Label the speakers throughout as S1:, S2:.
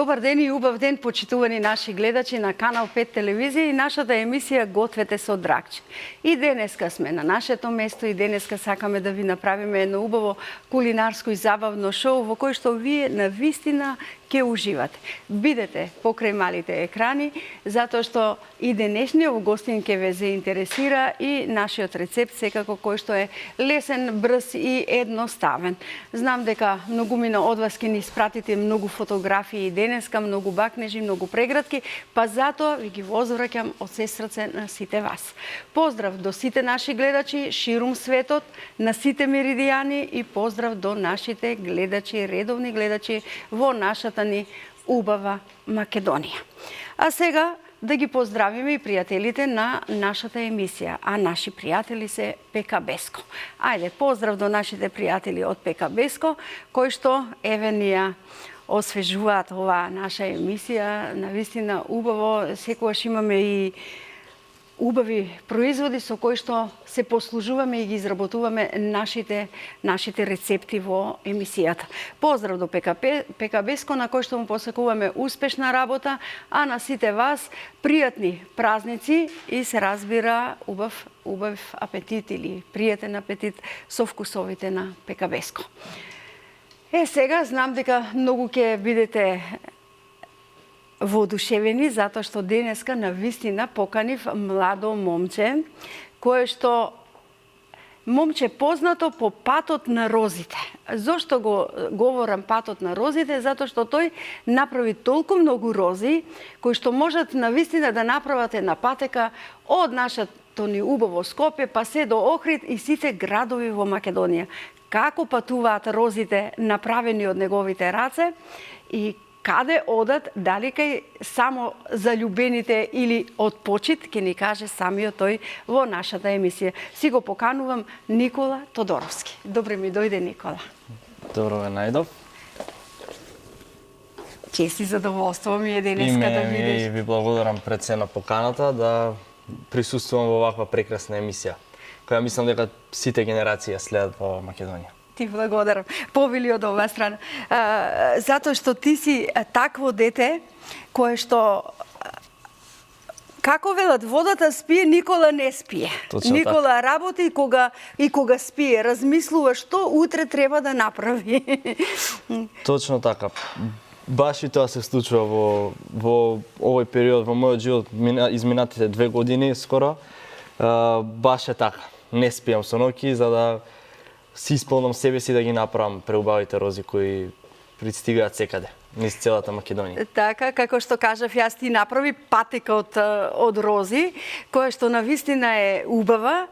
S1: Добар ден и убав ден, почитувани наши гледачи на Канал 5 телевизија и нашата емисија Гответе со Драгче. И денеска сме на нашето место и денеска сакаме да ви направиме едно убаво кулинарско и забавно шоу во кој што вие навистина ќе уживате. Бидете покрај малите екрани, затоа што и денешниот гостин ќе ве заинтересира и нашиот рецепт секако кој што е лесен, брз и едноставен. Знам дека многумина од вас ќе ни испратите многу фотографии и денеска, многу бакнежи, многу прегратки, па затоа ви ги возвраќам од се срце на сите вас. Поздрав до сите наши гледачи ширум светот, на сите меридијани и поздрав до нашите гледачи, редовни гледачи во нашата ни убава Македонија. А сега да ги поздравиме и пријателите на нашата емисија, а наши пријатели се ПК Беско. Ајде, поздрав до нашите пријатели од ПК Беско, кои што еве ни ја освежуваат оваа наша емисија, навистина убаво, секогаш имаме и убави производи со кои што се послужуваме и ги изработуваме нашите рецепти во емисијата. Поздрав до ПК Беско, на кој што му посакуваме успешна работа, а на сите вас пријатни празници и се разбира убав апетит или пријатен апетит со вкусовите на ПК Беско. Сега знам дека многу ќе бидете воодушевени, затоа што денеска навистина поканив младо момче, кое што момче познато по патот на розите. Зошто го говорам патот на розите? Затоа што тој направи толку многу рози, кои што можат навистина да направат една патека од нашето ни убаво Скопје, па се до Охрид и сите градови во Македонија. Како патуваат розите направени од неговите раце и каде одат, дали кај само заљубените или од почит, ќе ни каже самиот тој во нашата емисија. Си го поканувам Никола Тодоровски. Добре ми дојде, Никола.
S2: Добро ме најдов.
S1: Чест и задоволство ми е денеска да видиш.
S2: И ви благодарам пред се на поканата да присуствувам во ваква прекрасна емисија, која мислам дека сите генерации ја следат во Македонија.
S1: Ти благодарам. Повели од оваа страна. Затоа што ти си такво дете кое што како велат водата спие, Никола не спие.
S2: Точно
S1: Никола така работи и кога спие, размислува што утре треба да направи.
S2: Точно така. Баш и тоа се случува во овој период во мојот живот, изминатите 2 години скоро. Баш е така. Не спијам со ноќи за да си исполнам себе си да ги направам преубавите рози кои пристигаат секаде, низ целата Македонија.
S1: Така, како што кажав, јас ти направи патека од рози, која што навистина е убава.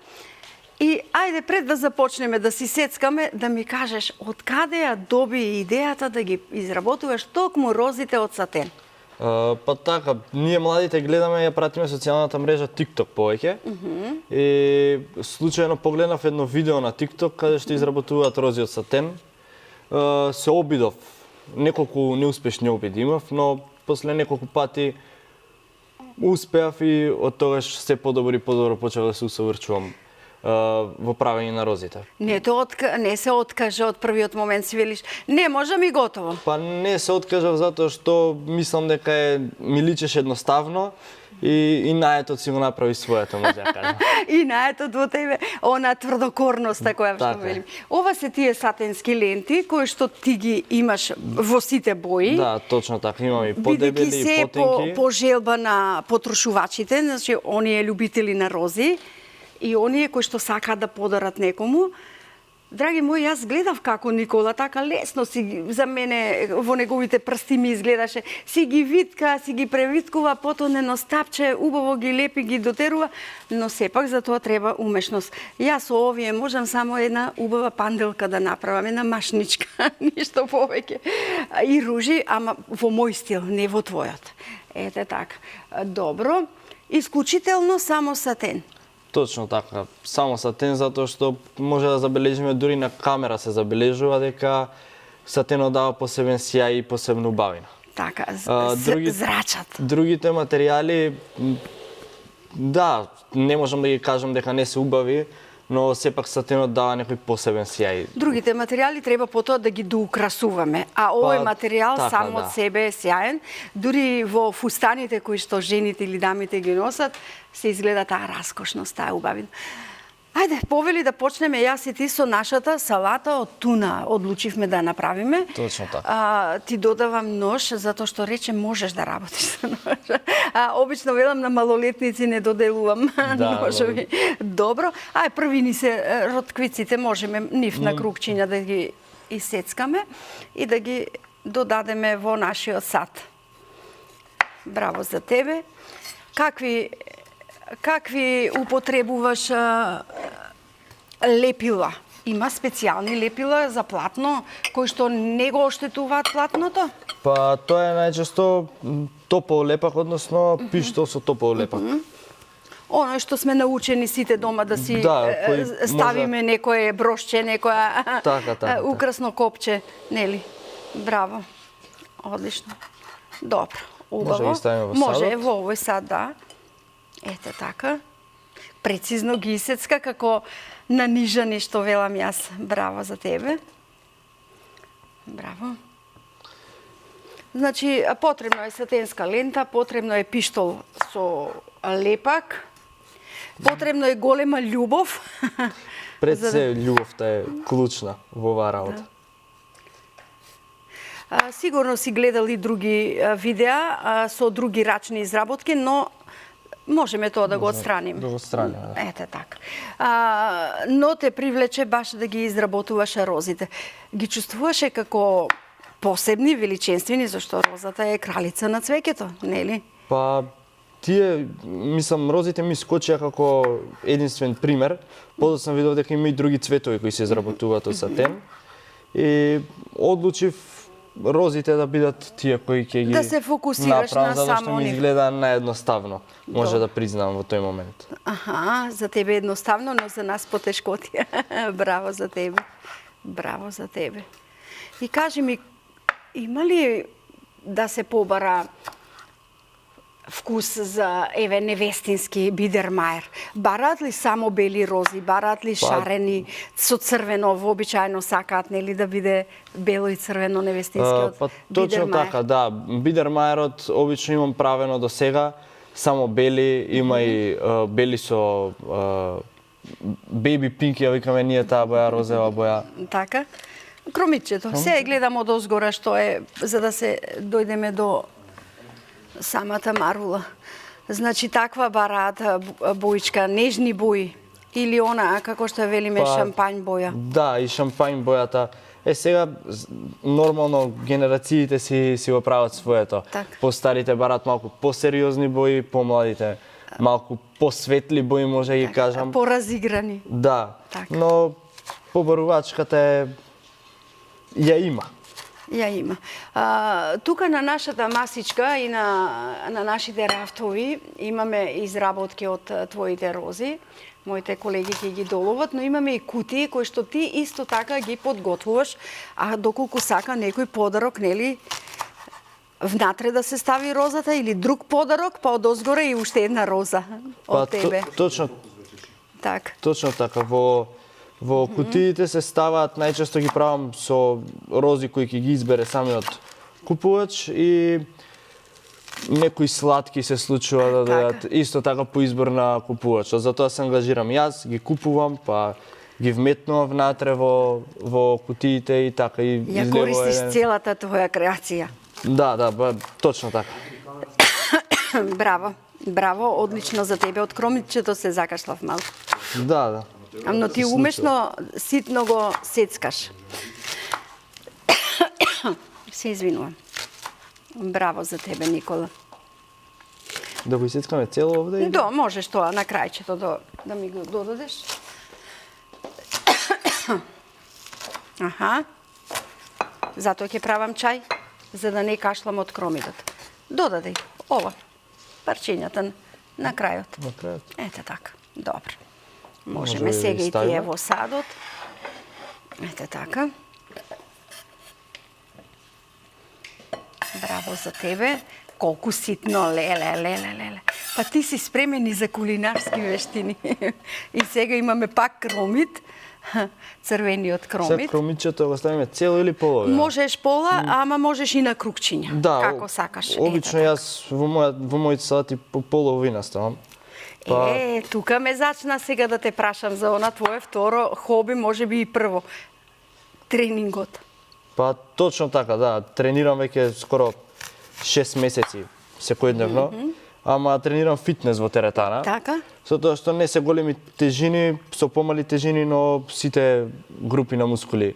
S1: И ајде пред да започнеме да си сецкаме, да ми кажеш од каде ја доби идејата да ги изработуваш токму розите од сатен?
S2: Па така, ние младите гледаме, ја пратиме социјалната мрежа TikTok повеќе. И случајно погледнав едно видео на TikTok каде што изработуваат рози од сатен. Се обидов, неколку неуспешни обиди имав, но после неколку пати успеав и од тогаш се подобро и подобро почнав да се усовршувам во правење на розите.
S1: Не се откажа од првиот момент, си велиш, не можам и готово.
S2: Па не се откажав затоа што мислам дека ми личеше едноставно и наетот си го направи својата, може да кажам.
S1: И наетот во тебе, она тврдокорноста која што велим. Ова се тие сатенски ленти кои што ти ги имаш во сите бои.
S2: Да, точно така, имам и подебели и потенки.
S1: По желба на потрошувачите, значи оние љубители на рози, и оние кои што сакаат да подарат некому. Драги мои, јас гледав како Никола така лесно за мене во неговите прсти ми изгледаше. Си ги витка, си ги превиткува, потоа едно стапче, убаво ги лепи, ги дотерува, но сепак за тоа треба умешност. Јас со овие можам само една убава панделка да направам, една машничка, ништо повеќе. И ружи, ама во мој стил, не во твојот. Ете така. Добро. Исклучително само сатен.
S2: Точно така, само сатен, затоа што може да забележиме, дури на камера се забележува дека сатенот дава посебен сјај и посебна убавина.
S1: Така, зрачат.
S2: Другите материјали, да, не можам да ги кажам дека не се убави, но сепак сатенот дава некој посебен сјај.
S1: Другите материјали треба потоа да ги доукрасуваме, а овој материјал
S2: така,
S1: сам од себе е сјаен. Дури во фустаните кои што жените или дамите ги носат, се изгледа таа раскошност, таа убавина. Ајде, повели да почнеме јас и ти со нашата салата од туна. Одлучивме да направиме.
S2: Точно така.
S1: Ти додавам нож, затоа што рече можеш да работиш со нож. Обично велам на малолетници не доделувам ножови. Добро. Први ни се ротквиците, можеме нив на кругчиња да ги исецкаме и да ги додадеме во нашиот сад. Браво за тебе. Какви употребуваш лепила? Има специјални лепила за платно, кои што не го оштетуваат платното?
S2: Па тоа е најчесто топол лепак, односно пиштол со топол лепак.
S1: Оно што сме научени сите дома да си ставиме некое брошче, некоја украсно копче, нели? Браво. Одлично. Добро. Убаво.
S2: Може да ги ставиме во садот?
S1: Може, во овој сад, да. Ете така. Прецизно ги исецка како нанижани, што велам јас. Браво за тебе. Браво. Значи, потребно е сатенска лента, потребно е пиштол со лепак, потребно е голема љубов.
S2: Пред се љубовта е клучна во оваа работа.
S1: Сигурно си гледали други видеа со други рачни изработки, но можеме тоа да го отстраниме.
S2: Да го отстраниме.
S1: Ете така. Но те привлече баш да ги изработуваш розите. Ги чувствуваше како посебни, величенствени, зашто розата е кралица на цвеќето, нели?
S2: Па, тие, мислам, розите ми скочија како единствен пример. Подоцна видов дека има и други цветови кои се изработуваат од сатен. И одлучив розите да бидат тие кои ќе ги
S1: да се фокусираш на
S2: затоа што
S1: само
S2: ми
S1: нив.
S2: изгледа наедноставно. Може да признам во тој момент.
S1: Аха, за тебе едноставно, но за нас потешкотија. Браво за тебе. Браво за тебе. И кажи ми, има ли да се побара вкус за невестински бидермаер? Бараат ли само бели рози, бараат ли шарени со црвено, вообичаено сакаат, нели, да биде бело и црвено невестинскиот
S2: точно
S1: бидермаер?
S2: така, да. Бидермаерот обично имам правено до сега, само бели, има и бели со беби пинк, ја викаме ние таа боја, розева боја.
S1: Така. Кромитчето. Се гледам од озгора што е, за да се дојдеме до самата марула. Значи, таква бараат боичка, нежни бои, или она, како што велиме, шампањ боја?
S2: Да, и шампањ бојата. Сега, нормално, генерациите си го прават своето. Постарите бараат малку посериозни бои, помладите малку посветли бои, може да ги кажам.
S1: Поразиграни.
S2: Да, но побарувачката ја има.
S1: Ја има. Тука на нашата масичка и на нашите рафтови имаме изработки од твоите рози. Моите колеги ќе ги доловат, но имаме и кутии кои што ти исто така ги подготвуваш, а доколку сака некој подарок, нели, внатре да се стави розата или друг подарок, па одозгоре и уште една роза од тебе.
S2: Точно така. Во кутиите се ставаат, најчесто ги правам со рози кои ќе ги избере самиот купувач и некои сладки се случува да дојдат исто така по избор на купувачот. Затоа се ангажирам јас, ги купувам, па ги вметнувам внатре во кутиите и така и
S1: ја користиш целата твоја креација.
S2: Да, точно така.
S1: Браво, одлично за тебе. Од кромитчето се закашлав малку.
S2: Да.
S1: Но ти умешно, ситно го сецкаш. Се извинувам. Браво за тебе, Никола.
S2: Да го исецкаме цело овде?
S1: Да, можеш тоа на крајчето да ми го додадеш. Аха. Затоа ќе правам чај, за да не кашлам од кромидот. Додади ова, парчињата на крајот.
S2: На крајот.
S1: Ете така, добро. Можеме сега и тие во садот. Ете така. Браво за тебе. Колку ситно, леле. Па ти си спремен и за кулинарски вештини. И сега имаме пак кромит, црвениот
S2: Се
S1: кромит.
S2: кромичето го ставиме цело или половина?
S1: Можеш пола, ама можеш и на крукчиња,
S2: Да,
S1: како сакаш.
S2: обично
S1: Ето
S2: јас во моите салати по половина ставам. Па,
S1: тука ме зачна сега да те прашам за она твое второ хоби, може би и прво. Тренингот.
S2: па точно така, да, тренирам веќе скоро 6 месеци секојдневно, ама тренирам фитнес во теретана.
S1: Така?
S2: Со тоа што не се големи тежини, со помали тежини, но сите групи на мускули.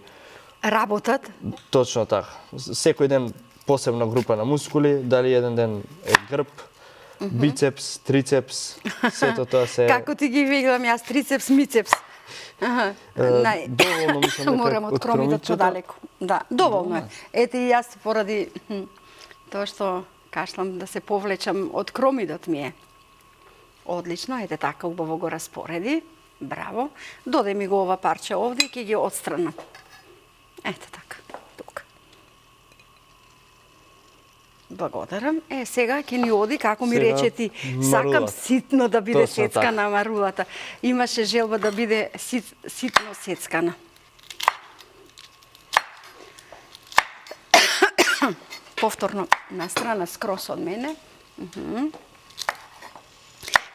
S1: Работат.
S2: Точно така. Секој ден посебна група на мускули, дали еден ден е грб, бицепс, трицепс, сето тоа се...
S1: Како ти ги викам јас, трицепс, мицепс. Аха,
S2: доволно мислам дека
S1: Морам од кромитот
S2: кромичето-
S1: подалеку. Да, доволно е. Ете и јас поради тоа што кашлам да се повлечам од кромидот ми е. Одлично, ете така убаво го распореди. Браво. Додај ми го ова парче овде и ќе ги отстранам. Ете така, тука. Благодарам. Сега ќе ни оди, како ми
S2: Сега
S1: рече ти, сакам
S2: марулата.
S1: ситно да биде
S2: Точно
S1: сецкана марулата. Имаше желба да биде ситно сецкана. Повторно на страна скрос од мене.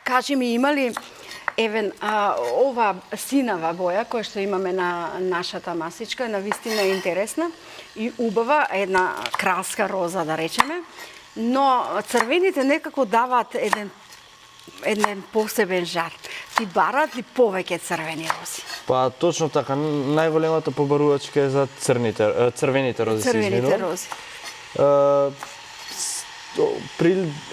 S1: Кажи ми, има ли ова синава боја која што имаме на нашата масичка, на вистина е интересна и убава, една кралска роза да речеме, но црвените некако даваат еден посебен жар. Ти бараат ли повеќе црвени рози?
S2: Па точно така, најголемата побарувачка е за црвените рози. се
S1: Црвените
S2: извинувам.
S1: рози.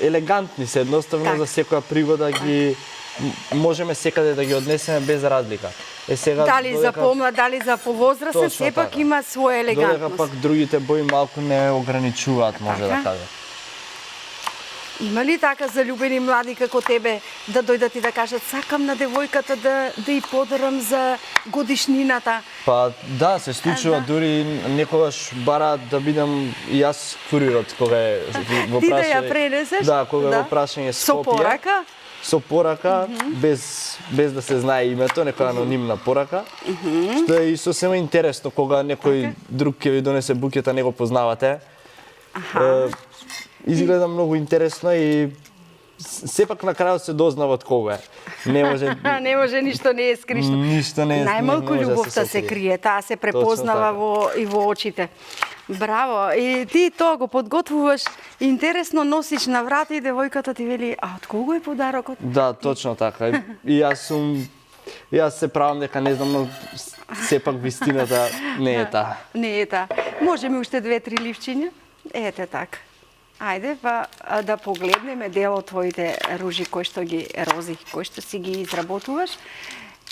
S2: Елегантни се едноставно
S1: Так.
S2: за секоја пригода ги можеме секаде да ги однесеме без разлика. Сега
S1: Дали за помлад, дали за повозрастен,
S2: Точно
S1: сепак
S2: така.
S1: има своја
S2: додека
S1: елегантност.
S2: пак другите бои малку не ограничуваат, може
S1: Така.
S2: да кажем.
S1: Има ли така залюбени млади како тебе да дојдат и да кажат сакам на девојката да ја подарам за годишнината?
S2: Па да, се случува,
S1: да.
S2: дури некогаш бараат да бидам и јас курирот кога е во
S1: Ти да
S2: прашање.
S1: ја пренесеш?
S2: Да, кога е во прашање
S1: Со
S2: Скопје.
S1: порака?
S2: Со порака, без да се знае името, некоја анонимна порака, што е и сосема интересно кога некој друг ќе ви донесе букета, не го познавате. Изгледа многу интересно и сепак на крајот се дознава од кого е. Не може
S1: Не може, ништо не е скришно.
S2: Ништо не е-
S1: Најмалку
S2: не може да
S1: љубовта
S2: се
S1: се
S2: сокрие.
S1: крие, таа се препознава
S2: така.
S1: и во очите. Браво! И ти тоа го подготвуваш, интересно носиш на врата и девојката ти вели, а од кого е подарокот?
S2: Да, точно така. И јас се правам дека не знам, но сепак вистината не е таа.
S1: Не е таа. Може ми уште 2-3 ливчиња? Ете така. Ајде, па да погледнеме дел од твоите рози кои што си ги изработуваш.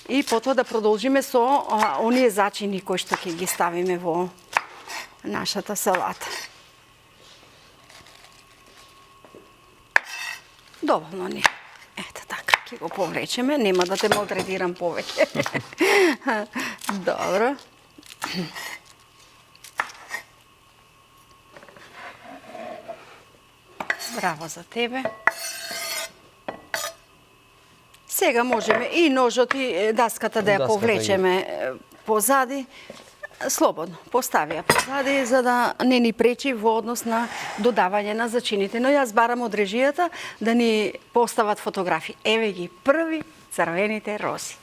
S1: И потоа да продолжиме со оние зачини кои што ќе ги ставиме во нашата салата. Доволно не. Ето така, ќе го повлечеме, нема да те малтретирам повеќе. Добро. Браво за тебе. Сега можеме и ножот и даската да ја
S2: Даската
S1: повлечеме позади. Слободно, постави ја позади, за да не ни пречи во однос на додавање на зачините. Но јас барам од режијата да ни постават фотографии. Еве ги први црвените рози.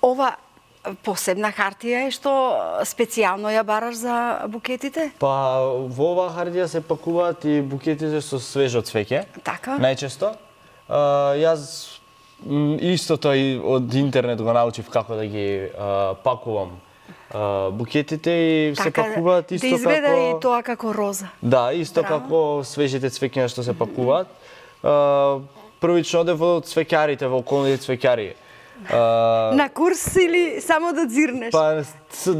S1: Ова посебна хартија е што специјално ја бараш за букетите?
S2: Па во оваа хартија се пакуваат и букетите со свежо цвеќе.
S1: Така.
S2: Најчесто. Јас истото и од интернет го научив како да ги пакувам букетите и се пакуваат исто
S1: да изгледа
S2: како...
S1: и тоа како роза.
S2: Да, исто
S1: Браво.
S2: како свежите цвеќиња што се пакуваат. Првично оде во цвеќарите, во околните цвеќари.
S1: На курс или само да дзирнеш?
S2: Па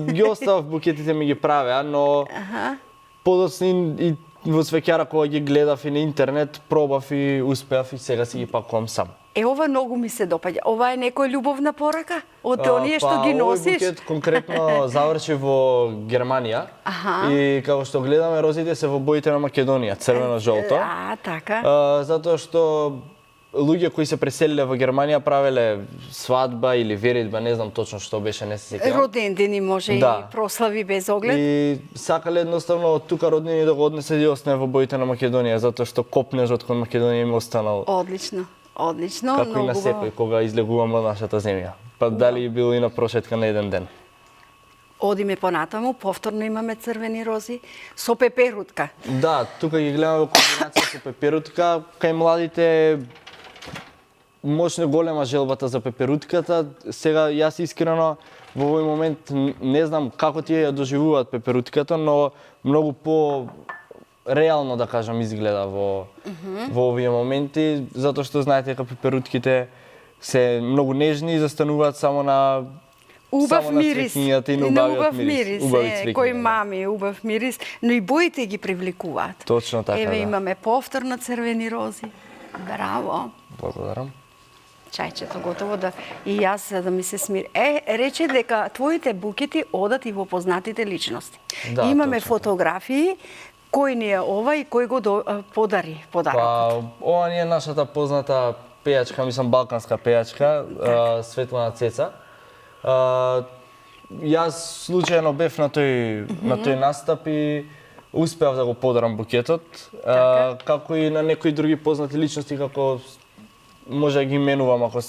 S2: ги оставав букетите ми ги правеа, но подоцна и во цвеќара кога ги гледав и на интернет, пробав и успеав и сега си ги пакувам сам.
S1: ова многу ми се допаѓа. Ова е некоја љубовна порака од оние што ги носиш?
S2: Овој букет конкретно заврши во Германија. И како што гледаме, розите се во боите на Македонија, црвено-жолто.
S1: Така.
S2: Затоа што луѓе кои се преселиле во Германија правеле свадба или веридба, не знам точно што беше, не се сеќавам.
S1: Родендени може и прослави без оглед.
S2: И сакале едноставно од тука роднини да го однесе и остане во боите на Македонија, затоа што копнежот кон Македонија им останал.
S1: Одлично. Одлично,
S2: како и на секој кога излегуваме од нашата земја. Па дали бил и на прошетка на еден ден.
S1: Одиме понатаму, повторно имаме црвени рози со пеперутка.
S2: Да, тука ги гледаме во комбинација со пеперутка, кај младите мощно голема желбата за пеперутката. Сега јас искрено во овој момент не знам како тие ја доживуваат пеперутката, но многу по реално да кажам изгледа во овие моменти, затоа што знаете дека пеперутките се многу нежни и застануваат само на
S1: убав мирис,
S2: и на убав мирис,
S1: кој мами, убав мирис, но и боите ги привлекуваат.
S2: Точно така,
S1: Еве имаме повторно црвени рози. Браво.
S2: Благодарам.
S1: Чајчето готово да и јас да ми се смири. Рече дека твоите букети одат и во познатите личности.
S2: Да,
S1: имаме
S2: точно.
S1: фотографии, кој ни е ова и кој го подари подарокот.
S2: Па, ова ни е нашата позната пејачка, мислам балканска пејачка, Светлана Цеца. Јас случајно бев на тој настап и успеав да го подарам букетот, како и на некои други познати личности, како може да ги именувам ако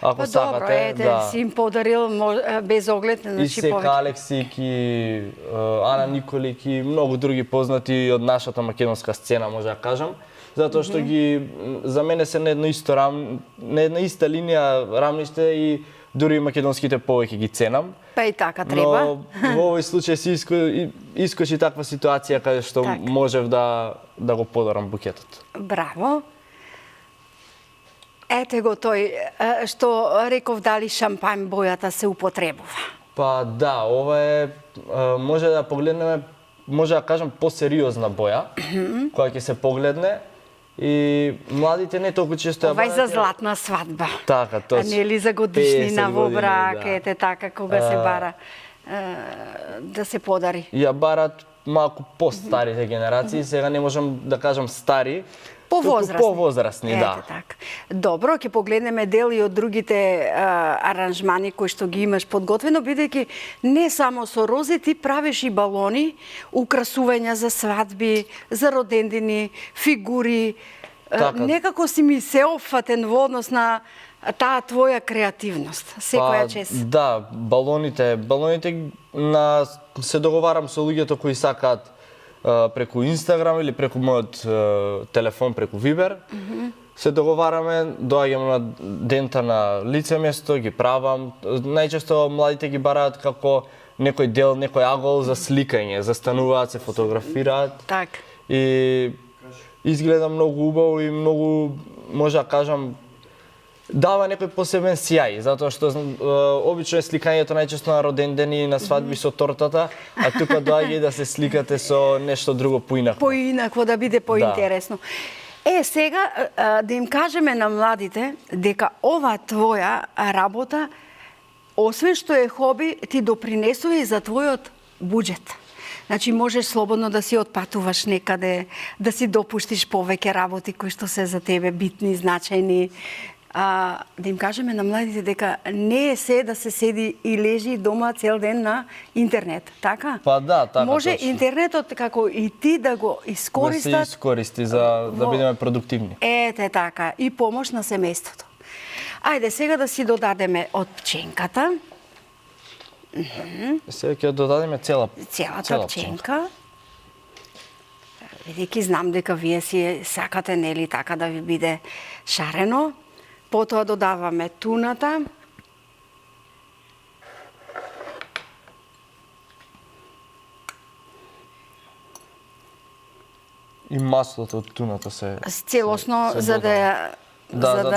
S1: па
S2: сакате.
S1: Добро, ете, си им подарил без оглед,
S2: И
S1: значи
S2: Сека
S1: повеќе.
S2: Алексик, и Ана Николик и многу други познати од нашата македонска сцена, може да кажам. Затоа што ги за мене се на едно исто на една иста линија рамниште и дури македонските повеќе ги ценам.
S1: Па и така треба.
S2: Но во овој случај се искочи таква ситуација каде што можев да го подарам букетот.
S1: Браво. Ете го тој, што реков дали шампањ бојата се употребува.
S2: Па да, ова е, може да погледнеме, може да кажам по-сериозна боја, која ќе се погледне и младите не толку често ја
S1: Ова е за
S2: барат.
S1: златна свадба.
S2: Така,
S1: А нели за годишнина
S2: 50
S1: во
S2: години,
S1: брак,
S2: да.
S1: ете така кога се бара да се подари.
S2: Ја барат малку по-старите генерации, сега не можам да кажам стари,
S1: Повозрастни.
S2: Повозрастни, да.
S1: Ете така. Добро, ќе погледнеме дел и од другите аранжмани кои што ги имаш подготвено, бидејќи не само со рози, ти правиш и балони, украсувања за свадби, за родендини, фигури.
S2: Така.
S1: Некако си ми се опфатен во однос на таа твоја креативност, секоја чест.
S2: Да, балоните се договарам со луѓето кои сакаат преку Инстаграм или преку мојот телефон, преку Вибер. Се договараме, доаѓам на дента на лице место, ги правам. Најчесто младите ги бараат како некој дел, некој агол за сликање, застануваат, се фотографираат.
S1: Так.
S2: И изгледа многу убаво и многу, може да кажам, дава некој посебен сјај, затоа што обично е сликањето најчесто на родендени и на свадби со тортата, а тука доаѓа и да се сликате со нешто друго поинакво.
S1: Поинакво, да биде поинтересно. Сега да им кажеме на младите дека ова твоја работа, освен што е хоби, ти допринесува и за твојот буџет. Значи можеш слободно да си отпатуваш некаде, да си допуштиш повеќе работи кои што се за тебе битни, значајни. Да им кажеме на младите дека не е се да се седи и лежи дома цел ден на интернет, така?
S2: Па да, така
S1: може
S2: точно.
S1: Интернетот како и ти да го искористат.
S2: Да се искористи за да бидеме продуктивни.
S1: Ете така, и помош на семејството. Ајде сега да си додадеме од пченката.
S2: Сега ќе додадеме
S1: Целата пченка. Бидејќи знам дека вие си сакате, нели, така да ви биде шарено. Потоа додаваме туната.
S2: И маслото од туната се
S1: Целосно, за да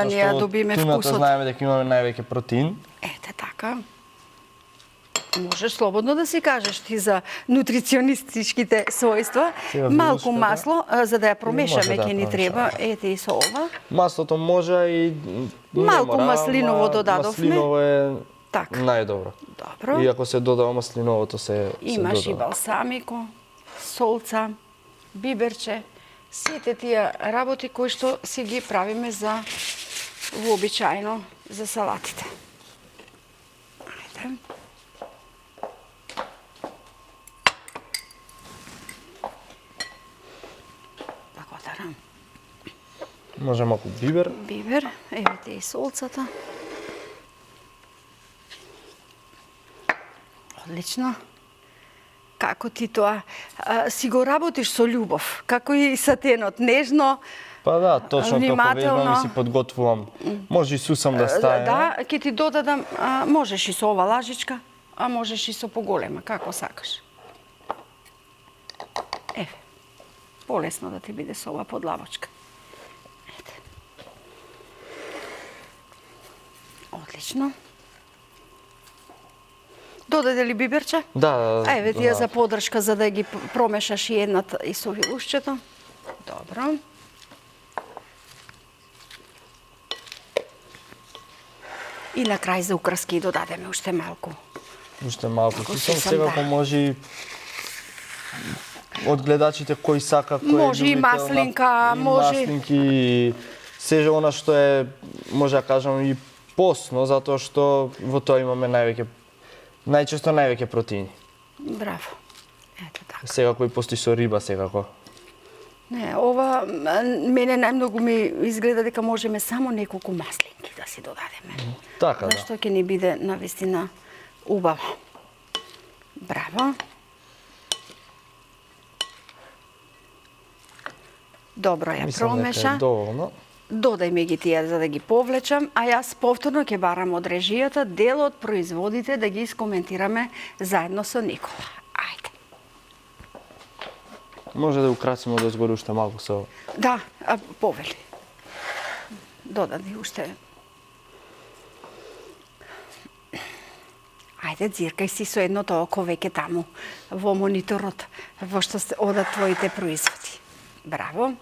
S1: ни ја добиме
S2: туната
S1: вкусот.
S2: знаеме дека имаме највеќе протеин.
S1: Ете така. Можеш слободно да си кажеш ти за нутриционистичките својства.
S2: Сега
S1: Малку
S2: вилушката.
S1: масло, за да ја промешаме,
S2: Може да ја
S1: ќе ни треба,
S2: промешаме.
S1: ете и со ова.
S2: Маслото може и не
S1: Малку
S2: мора,
S1: маслиново
S2: ама
S1: додадовме.
S2: Маслиново е
S1: Така.
S2: најдобро.
S1: Добро.
S2: И ако се додава маслиновото се
S1: Имаш и
S2: додава.
S1: балсамико, солца, биберче, сите тие работи кои што си ги правиме за вообичаено за салатите. Ајде. Благодарам.
S2: Може малку бибер.
S1: Бибер, евете и солцата. Одлично. Како ти тоа? Си го работиш со љубов, како и сатенот, нежно.
S2: Па да, точно како
S1: внимателно.
S2: вежбам и си подготвувам. Може и сусам да стае.
S1: Да, ќе ти додадам, можеш и со ова лажичка, а можеш и со поголема, како сакаш. Еве, полесно да ти биде со ова подлавочка. Ете. Одлично. Додаде ли биберче?
S2: Да.
S1: А еве ти ја
S2: да.
S1: за подршка, за да ги промешаш и едната и со вилушчето. Добро. И на крај за украски додадеме уште малку.
S2: Уште малку
S1: Како
S2: сусам,
S1: сусам,
S2: сега
S1: да.
S2: може и од гледачите кој сака, кој
S1: Може и
S2: љубител
S1: маслинка,
S2: на, и
S1: може-
S2: маслинки и сеже она што е, може да кажам, и постно, затоа што во тоа имаме најчесто највеќе протеини.
S1: Браво. Ето така.
S2: Секако и пости со риба, секако.
S1: Не, ова мене најмногу ми изгледа дека можеме само неколку маслинки да си додадеме.
S2: Така, да.
S1: Зашто ќе ни биде навистина убаво. Браво. Добро ја
S2: Мислам дека
S1: промеша.
S2: е доволно.
S1: Додај ги тие за да ги повлечам, а јас повторно ќе барам од режијата дел од производите да ги искоментираме заедно со Никола. Ајде.
S2: Може да украсиме дозгоре уште малку со...
S1: Да, повели. Додади уште. Ајде, дзиркај си со едното око веќе таму, во мониторот, во што одат твоите производи. Браво.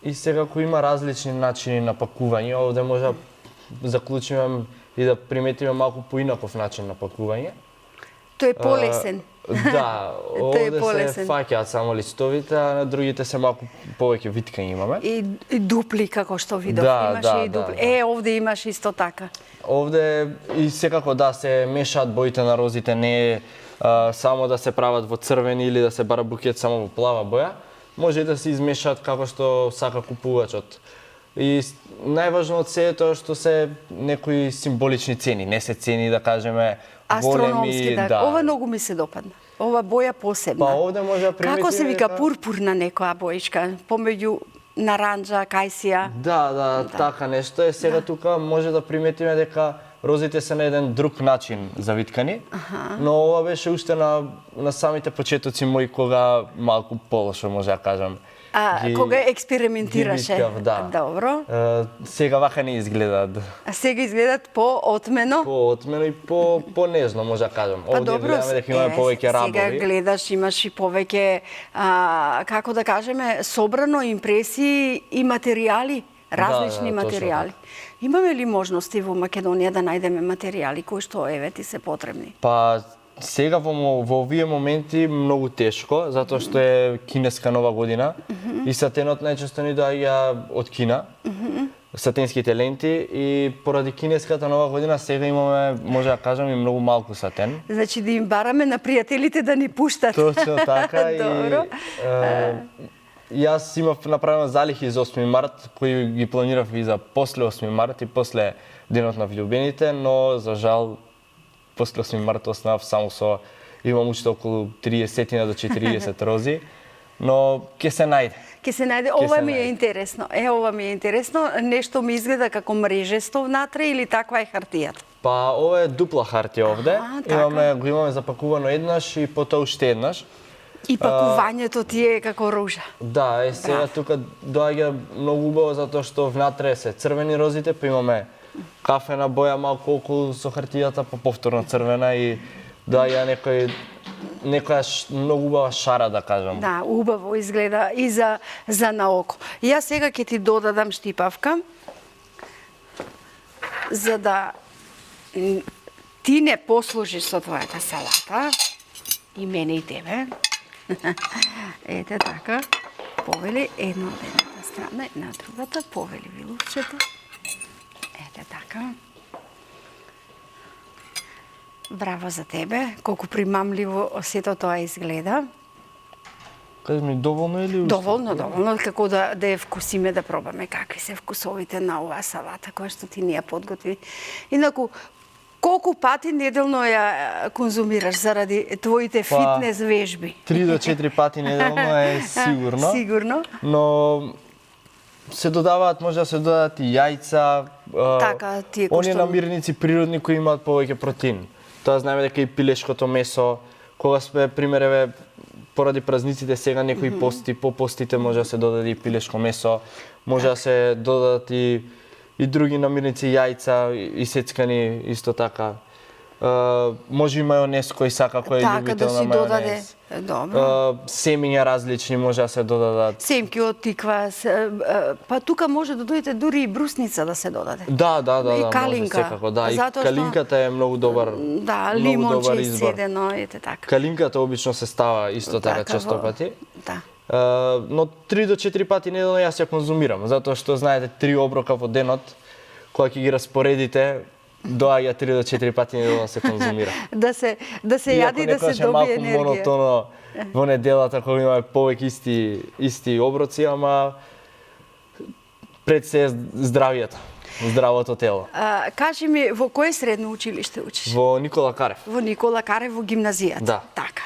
S2: И секако има различни начини на пакување. Овде може да заклучиме и да приметиме малку поинаков начин на пакување.
S1: Тој е полесен.
S2: Да,
S1: Тој е
S2: овде се
S1: полесен.
S2: фаќаат само листовите, а на другите се малку повеќе виткања имаме.
S1: И дупли, како што видов,
S2: Да,
S1: имаш
S2: да,
S1: и дупли.
S2: да.
S1: Овде имаш исто така.
S2: Овде и секако да се мешаат боите на розите, не е само да се прават во црвени или да се бара букет само во плава боја. Може и да се измешаат како што сака купувачот. И најважно од се е тоа што се некои символични цени, не се цени да кажеме
S1: Астрономски,
S2: големи,
S1: да. Ова многу ми се допадна. Ова боја посебна.
S2: Па овде може да приметиме
S1: Како се вика
S2: дека-
S1: пурпурна некоја боичка, помеѓу наранџа, кајсија.
S2: Да, така нешто е. Сега тука може да приметиме дека розите се на еден друг начин завиткани, но ова беше уште на самите почетоци мои, кога малку полошо, може да кажам.
S1: Кога експериментираше.
S2: ги виткав, да.
S1: Добро.
S2: Сега вака не изгледаат.
S1: А сега изгледат по-отмено.
S2: По-отмено и по-нежно, може да кажам.
S1: Па
S2: Овде
S1: добро,
S2: гледаме дека имаме повеќе рабови.
S1: Сега гледаш, имаш и повеќе, како да кажеме, собрано импресии и материјали, различни
S2: точно
S1: материјали. Имаме ли можности во Македонија да најдеме материјали кои што еве ти се потребни?
S2: Па сега во овие моменти многу тешко, затоа што е кинеска нова година и сатенот најчесто ни доаѓа од Кина. Сатенските ленти и поради кинеската нова година сега имаме, може да кажам, и многу малку сатен.
S1: Значи да им бараме на пријателите да ни пуштат.
S2: Точно така и
S1: Добро.
S2: јас имав направено залихи за 8 март, кои ги планирав и за после 8 март и после денот на влюбените, но за жал после 8 март останав само со, имам уште околу 30 до 40 рози, но ќе се најде.
S1: Ќе се најде.
S2: Ќе
S1: Ова
S2: се
S1: ми е
S2: најде.
S1: интересно. Ова ми е интересно. Нешто ми изгледа како мрежесто внатре или таква е хартијата?
S2: Па ова е дупла хартија овде.
S1: така.
S2: Го имаме запакувано еднаш и потоа уште еднаш.
S1: И пакувањето ти е како ружа.
S2: Да, сега тука доаѓа многу убаво затоа што внатре се црвени розите, па имаме кафена боја малку околу со хартијата, па повторно црвена и доаѓа некоја многу убава шара, да кажам.
S1: Да, убаво изгледа и за на око. Јас сега ќе ти додадам штипавка, за да ти не послужиш со твојата салата, и мене и тебе. Ете така, повели едно од едната страна, на другата, повели вилувчето. Ете така. Браво за тебе, колку примамливо сето тоа изгледа.
S2: Кажи ми, доволно или уште?
S1: Доволно, како да ја вкусиме, да пробаме какви се вкусовите на оваа салата која што ти ни ја подготви. Инаку, колку пати неделно ја конзумираш заради твоите фитнес вежби?
S2: 3 до 4 пати неделно е сигурно.
S1: Сигурно.
S2: Но се додаваат, може да се додадат и јајца,
S1: Така, тие кои
S2: оние
S1: што...
S2: намирници природни кои имаат повеќе протеин. Тоа знаеме дека и пилешкото месо, кога сме, примереве, поради празниците сега некои пости, по постите може да се додаде и пилешко месо, може да се додадат и други намирници, јајца, исецкани исто така. Може и мајонез кој сака, кој е љубител на мајонез.
S1: Добро.
S2: Семиња различни може да се додадат.
S1: Семки од тиква, па тука може да дојде дури и брусница да се додаде.
S2: Да,
S1: И
S2: може
S1: калинка.
S2: секако, да. И
S1: Затоа што-
S2: калинката е многу добар.
S1: Да,
S2: многу
S1: лимонче
S2: добар избор.
S1: изцедено, ете така.
S2: Калинката обично се става исто така често пати.
S1: Да.
S2: Но 3 до 4 пати неделно јас ја конзумирам, затоа што знаете 3 оброка во денот, кога ќе ги распоредите, доаѓа 3 до 4 пати неделно се конзумира.
S1: Да се јади и да се добие енергија.
S2: Малку монотоно во неделата кога имаме повеќе исти оброци, ама пред се здравието, здравото тело.
S1: Кажи ми, во кој средно училиште учиш?
S2: Во Никола Карев.
S1: Во Никола Карев, во гимназијата.
S2: Да.
S1: Така.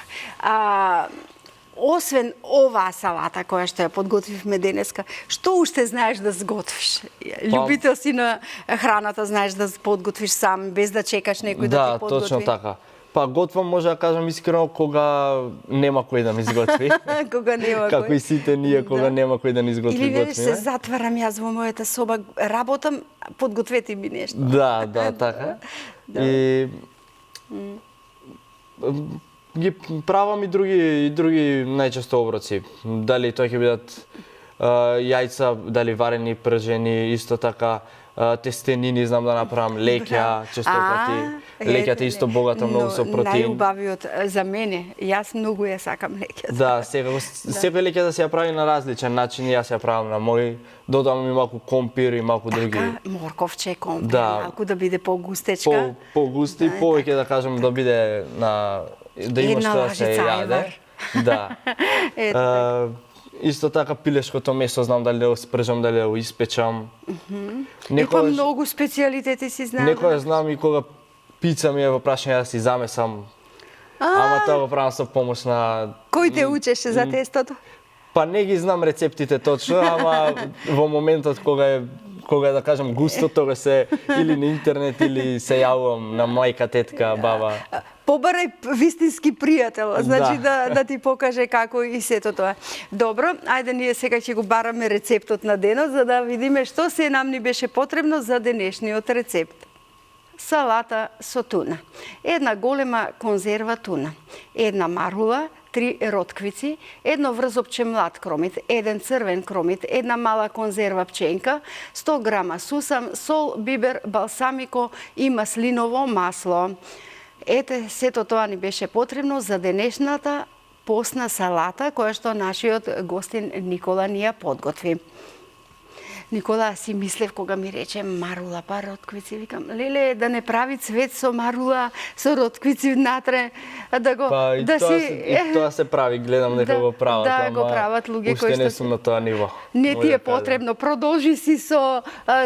S1: Освен оваа салата која што ја подготвивме денеска, што уште знаеш да сготвиш? Љубител си на храната, знаеш да подготвиш сам, без да чекаш некој да ти подготви?
S2: Да, точно така. Па готвам, може да кажам искрено, кога нема кој да ми изготви.
S1: Кога нема кој.
S2: Како и сите ние, кога нема кој да ни изготви,
S1: Или
S2: готвиме.
S1: се затварам јас во мојата соба, работам, подгответе ми нешто.
S2: Да, така. И ги правам и други најчесто оброци. Дали тоа ќе бидат јајца, дали варени, пржени, исто така тестенини знам да направам, леќа, често пати. Леќата исто богата многу со протеин.
S1: Најубавиот за мене, јас многу ја сакам леќата.
S2: Да, секој леќа да се ја прави на различен начин, јас ја правам на мој, додавам и малку компир и малку други.
S1: Така, морковче, компир,
S2: Да.
S1: малку да биде погустечка.
S2: Погусти и повеќе да кажам да биде да има
S1: Една
S2: што да се
S1: лажица
S2: јаде.
S1: ајвар.
S2: Да. Исто така пилешкото месо знам дали да го спржам, дали да го испечам.
S1: И па многу специјалитети си знаеш.
S2: Некоја знам и кога пица ми е во прашање да си замесам. Ама тоа го правам со помош на...
S1: Кој те учеше за тестото?
S2: Па не ги знам рецептите точно, ама во моментот кога да кажам густо, тога се или на интернет или се јавувам на мајка, тетка, баба.
S1: Побарај вистински пријател, значи да ти покаже како и сето тоа. Добро, ајде ние сега ќе го бараме рецептот на денот за да видиме што се нам ни беше потребно за денешниот рецепт. Салата со туна. Една голема конзерва туна, една марула, 3 ротквици, едно врзопче млад кромит, еден црвен кромит, една мала конзерва пченка, 100 грама сусам, сол, бибер, балсамико и маслиново масло. Ете, сето тоа ни беше потребно за денешната постна салата која што нашиот гостин Никола ни ја подготви. Никола, си мислев кога ми рече марула, па ротквици, викам, леле, да не прави цвет со марула, со ротквици внатре, да го...
S2: Па и тоа се прави, гледам дека го прават,
S1: да, го прават луѓе кои
S2: уште не сум на тоа ниво.
S1: Не ти е потребно, продолжи си со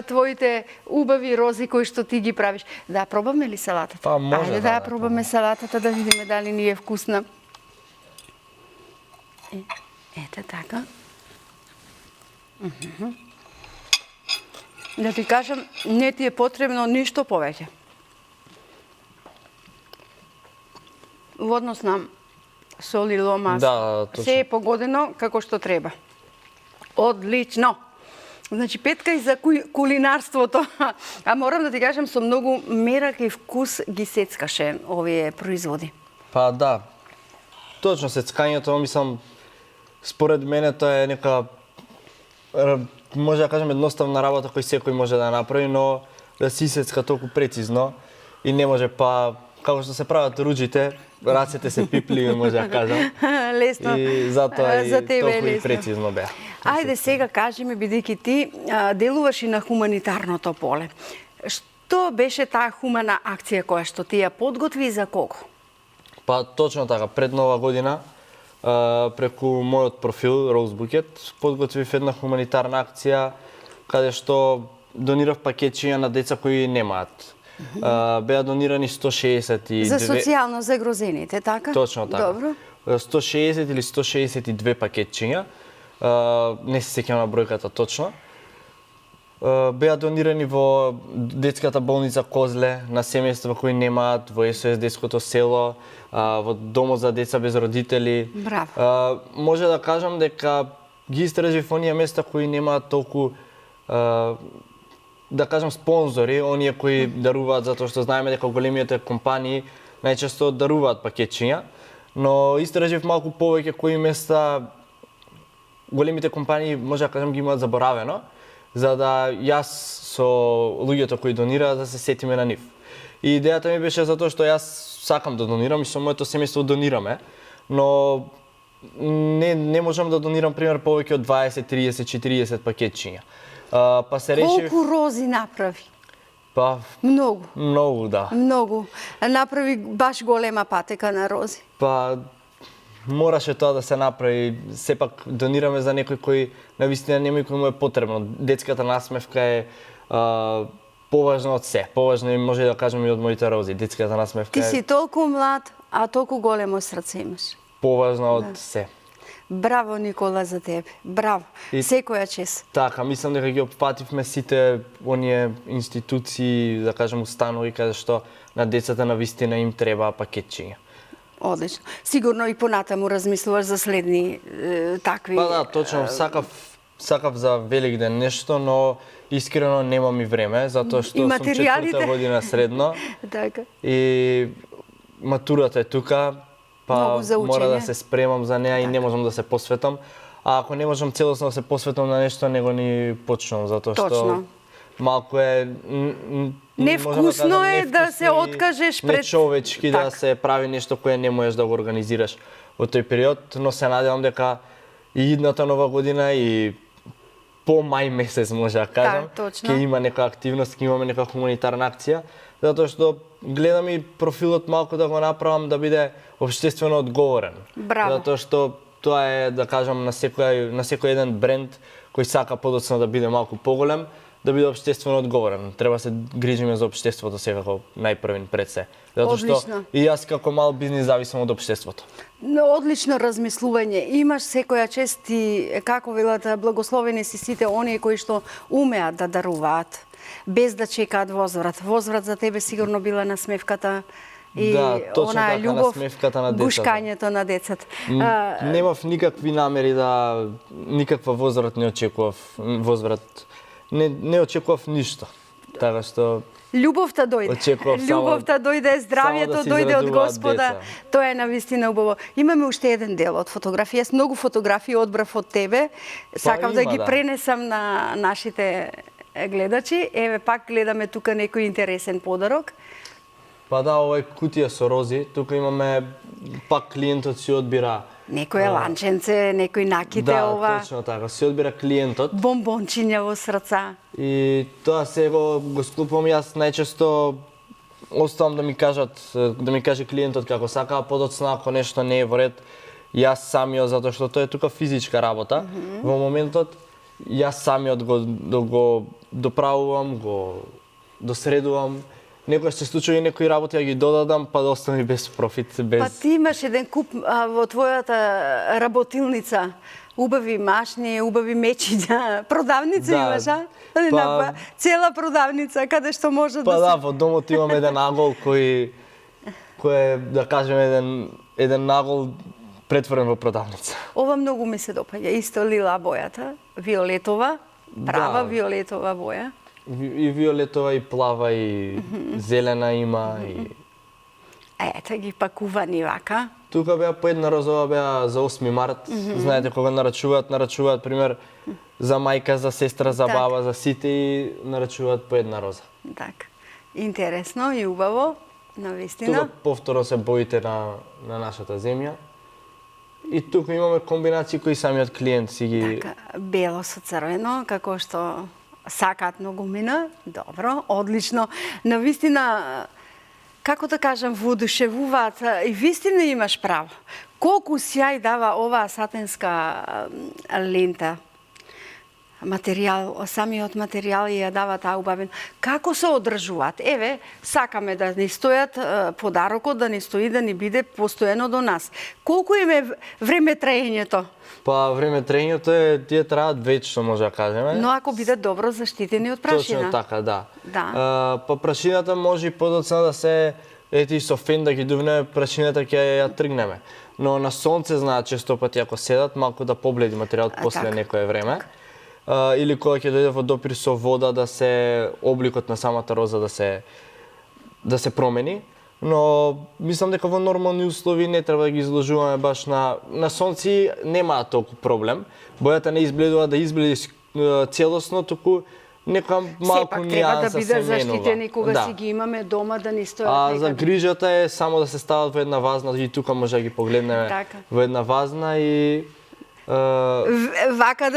S1: твоите убави рози кои што ти ги правиш. Да, пробаме ли салатата?
S2: Па може.
S1: Ајде да пробаме салатата, да видиме дали ни е вкусна. Ете така. Да ти кажам, не ти е потребно ништо повеќе. Во однос на сол и масло.
S2: Да, точно.
S1: Се е погодено како што треба. Одлично. Значи, Петка и за кулинарството. А морам да ти кажам, со многу мерак и вкус ги сецкаше овие производи.
S2: Па да, точно сецкањето, мислам, според мене тоа е нека, може да кажем, едноставна работа кој секој може да направи, но да си сецка толку прецизно и не може па, како што се прават руџите, рацете се пипливи, може да кажам.
S1: Лесно.
S2: И затоа
S1: за
S2: и
S1: тебе
S2: толку и
S1: лесно.
S2: прецизно беа.
S1: Ајде сега кажи ми, бидејќи ти делуваш и на хуманитарното поле. Што беше таа хумана акција која што ти ја подготви и за кого?
S2: Па точно така, пред Нова година, преку мојот профил Rose Bucket, подготвив една хуманитарна акција каде што донирав пакетчиња на деца кои немаат. Беа донирани 162...
S1: За социјално загрозените, така?
S2: Точно така.
S1: Добро.
S2: 160 или 162 пакетчиња, не се сеќавам на бројката точно. Беа донирани во детската болница Козле, на семејства кои немаат, во СОС детското село, во домот за деца без родители.
S1: Браво.
S2: Може да кажам дека ги истражив оние места кои немаат толку да кажам спонзори, оние кои даруваат, затоа што знаеме дека големите компании најчесто даруваат пакетчиња, но истражив малку повеќе кои места големите компании, може да кажам, ги имаат заборавено, за да јас со луѓето кои донираат да се сетиме на нив. И идејата ми беше затоа што јас сакам да донирам и со моето семејство донираме, но не можам да донирам пример повеќе од 20, 30, 40 пакетчиња. Па се решив...
S1: Колку рози направи?
S2: Па...
S1: Многу.
S2: Многу, да.
S1: Многу. Направи баш голема патека на рози.
S2: Па... Мораше тоа да се направи. Сепак донираме за некој кој навистина нема кој му е потребно. Детската насмевка е поважна од се. Поважна и може да кажем и од моите рози. Детската насмевка
S1: Ти
S2: е
S1: си толку млад, а толку големо срце имаш.
S2: поважна од се.
S1: Браво, Никола, за тебе. Браво.
S2: И-
S1: Секоја чест.
S2: Така, мислам дека ги опфативме сите оние институции, да кажем установи каде што на децата навистина им треба пакетчиња.
S1: Одлично. Сигурно и понатаму размислуваш за следни такви...
S2: Па да, точно, сакав за Великден нешто, но искрено немам и време, затоа што
S1: И
S2: сум
S1: материјалите.
S2: 4-та година средно
S1: Така.
S2: и матурата е тука, па
S1: Многу за
S2: мора да
S1: учење.
S2: се спремам за неа и не можам да се посветам. А ако не можам целосно да се посветам на нешто, него ни почнувам, затоа што
S1: Точно.
S2: малку е
S1: Невкусно е да се откажеш пред-
S2: нечовечки да
S1: Така.
S2: се прави нешто кое не можеш да го организираш во тој период, но се надевам дека и идната нова година и по мај месец може да кажам,
S1: точно.
S2: ќе има нека активност, ќе имаме нека хуманитарна акција, затоа што гледам и профилот малку да го направам да биде општествено одговорен.
S1: Браво.
S2: Затоа што тоа е, да кажам, на секој еден бренд кој сака подоцна да биде малку поголем, да биде општествено одговорен. Треба се грижиме за општеството секако најпрвин пред се. Затоа што
S1: Одлично.
S2: и јас како мал бизнис зависам од општеството.
S1: Но одлично размислување. Имаш секоја чест и, како велат, благословени си сите оние кои што умеат да даруваат, без да чекаат возврат. Возврат за тебе сигурно била насмевката и
S2: Да, точно
S1: онаа
S2: така,
S1: љубов,
S2: насмевката на децата.
S1: гушкањето на децата.
S2: Немав никакви намери да никаква возврат не очекував, не очекував ништо. Така што
S1: Љубовта дојде.
S2: Очекував само-
S1: Љубовта дојде, здравјето
S2: само да се
S1: дојде од
S2: израдуваат
S1: Господа.
S2: деца.
S1: Тоа е навистина убаво. Имаме уште еден дел од фотографија. Јас многу фотографии одбрав од тебе. Сакам да
S2: има,
S1: ги
S2: да.
S1: пренесам на нашите гледачи. Еве пак гледаме тука некој интересен подарок.
S2: па да, овој кутија со рози, тука имаме пак клиентот си одбира.
S1: Некој ланченце, некој наките
S2: Да,
S1: ова.
S2: точно така, си одбира клиентот.
S1: Бомбончиња во срца.
S2: И тоа се го склупувам јас најчесто оставам да ми каже клиентот како сака, а подоцна ако нешто не е во ред, јас самиот, затоа што тоа е тука физичка работа, во моментот јас самиот го доправувам, го досредувам. Некојаш се случува и некои работи ја ги додадам, па да оставам и без профит, без...
S1: Па ти имаш еден куп во твојата работилница. Убави машни, убави мечиња. Продавница
S2: Да,
S1: имаш, а?
S2: па-
S1: Цела продавница, каде што може
S2: Па
S1: да
S2: да,
S1: се...
S2: во домот имам еден агол кој е, да кажем, еден агол претворен во продавница.
S1: Ова многу ми се допаѓа. Исто лила бојата, виолетова Права
S2: Да.
S1: виолетова боја.
S2: И виолетова, и плава, и зелена има. И...
S1: Ете ги пакувани вака.
S2: Тука беа по една розова, беа за 8 март. Знаете, кога нарачуваат, пример, за мајка, за сестра, за
S1: Так.
S2: баба, за сите и нарачуваат по една роза.
S1: Така. Интересно и убаво, навистина.
S2: Тука повторно се боите на нашата земја. И тука имаме комбинации кои самиот клиент си ги...
S1: Така, бело со црвено, како што сакаат многумина. Добро, одлично. Навистина, како да кажам, воодушевуваат и вистина имаш право. Колку сјај дава оваа сатенска лента, материјал, самиот материјал ја дава таа убавен. Како се одржуваат? Еве, сакаме да ни стојат подарокот, да ни стои, да ни биде постојано до нас. Колку им е време траењето?
S2: Па време трењето тие траат вечно, може да кажеме.
S1: Но ако бидат добро заштитени од прашина.
S2: Точно така, да.
S1: Да.
S2: Па прашината може и подоцна да се ети со фен да ги дувнеме, прашината ќе ја тргнеме. Но на сонце знаат често пати ако седат малку да побледи материјалот после
S1: така.
S2: некое време. Или кога ќе дојде во допир со вода да се обликот на самата роза да се промени. Но мислам дека во нормални услови не треба да ги изложуваме баш на сонци, нема толку проблем. Бојата не избледува да избледи целосно, туку нека малку
S1: Сепак треба да
S2: нијанса се
S1: бидат
S2: менува.
S1: заштитени кога
S2: Да.
S1: си ги имаме дома, да ни стојат
S2: А
S1: некаде.
S2: за грижата е само да се стават во една вазна, и тука може да ги погледнеме
S1: Така.
S2: во една вазна и
S1: Вака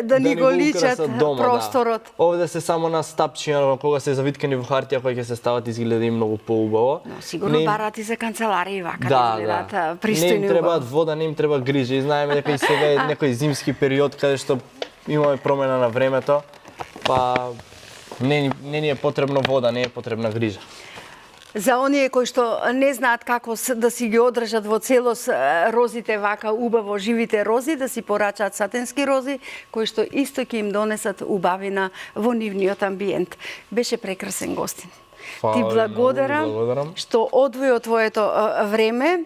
S1: да ни го личат
S2: украсат дома,
S1: просторот.
S2: Да. Овде се само на стапчиња, кога се завиткани во хартија, кои ќе се стават, изгледа и многу поубаво.
S1: Но сигурно
S2: Не им-
S1: барат и за канцеларии вака
S2: Да,
S1: изгледаат
S2: да.
S1: пристојни
S2: Не им требаат
S1: убаво.
S2: вода, не им треба грижа. И знаеме дека и сега е некој зимски период каде што имаме промена на времето, па не ни е потребно вода, не е потребна грижа.
S1: За оние кои што не знаат како да си ги одржат во целост розите вака убаво, живите рози, да си порачаат сатенски рози, кои што исто ќе им донесат убавина во нивниот амбиент. Беше прекрасен гостин.
S2: Фала
S1: Ти
S2: ви
S1: благодарам
S2: многу, благодарам.
S1: што одвои од твоето време,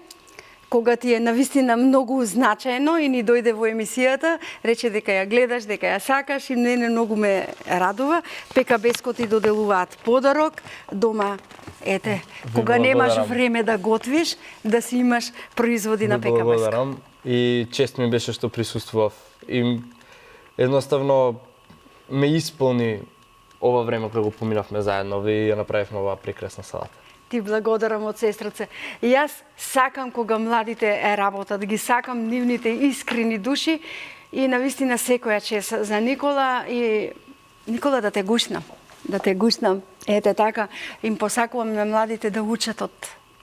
S1: кога ти е навистина многу значаено и ни дојде во емисијата, рече дека ја гледаш, дека ја сакаш и мене многу ме радува. ПКБ-ско ти доделуваат подарок дома. Ете, кога немаш
S2: благодарам.
S1: време да готвиш, да си имаш производи на
S2: Ви
S1: ПКБ-ско.
S2: благодарам и чест ми беше што присуствував. И едноставно ме исполни ова време кога го поминавме заедно и ја направивме оваа прекрасна салата.
S1: Ти благодарам од сестраце. И јас сакам кога младите работат, ги сакам нивните искрени души и навистина секоја чест за Никола и Никола да те гушнам. Да те гушнам. Ете така, им посакувам на младите да учат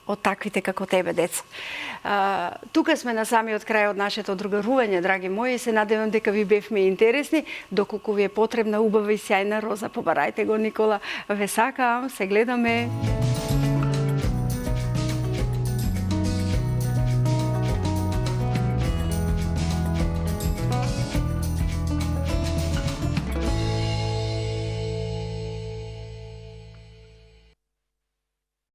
S1: од таквите како тебе деца. Тука сме на самиот крај од нашето другарување, драги мои, и се надевам дека ви бевме интересни. Доколку ви е потребна убава и сјајна роза, побарајте го Никола. Ве сакам, се гледаме.